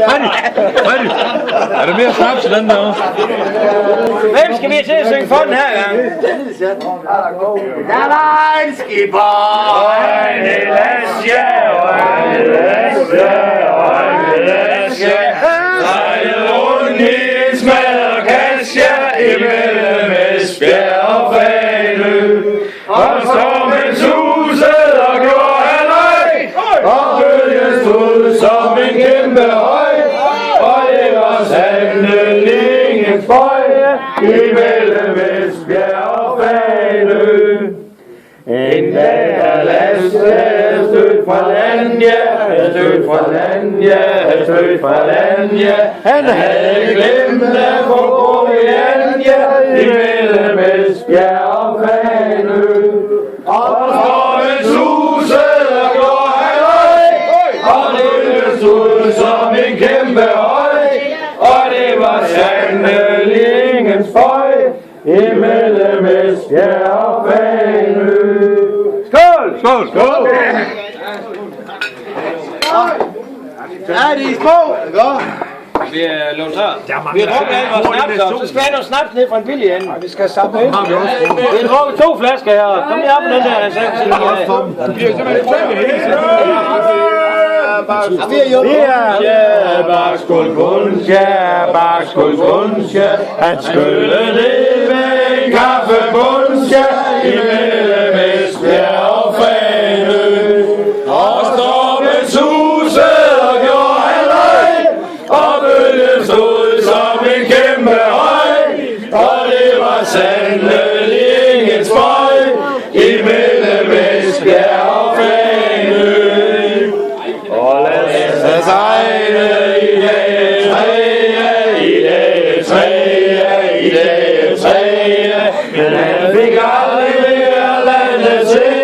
Freddy! Er der mere snaps til den der? Hvem skal vi til at synge for den her gang? Der var en skipper, og en elasje, og en elasje, og en elasje. Sejlede rundt i en smadret kasje, imellem Esbjerg og Fanø. Og stormen susede og gjorde halløj, og bølgen stod som en kæmpe høj. Og det var sandelingens bøj, imellem Esbjerg og Fanø. En dag er Lasse stødt fra land, ja, stødt fra land, ja, stødt fra land, ja. Han havde glemt at få proviant, ja, imellem Esbjerg og Fanø. Og stormen susede og gjorde halløj, og det stod som en kæmpe høj. Og det var sandelingens bøj, imellem Esbjerg og Fanø. Skål! Skål! Skål! Er de små? Vi er lånt her. Vi har drukket alt vores snaps op, så skal vi have noget snaps ned fra en billig ende. Vi skal samle ind. Vi har drukket 2 flasker her. Kom lige op med den der. Bakskål kunstja, han skylle ned med en kaffebundsja, imellem Esbjerg og Fanø. Og stormen susede og gjorde halløj, og bølgen stod som en kæmpe høj. Og det var sandelingens bøj, imellem Esbjerg og Fanø. Og lad os sejle i dag træ, i dag træ, i dag træ. Men han fik aldrig mere landet til.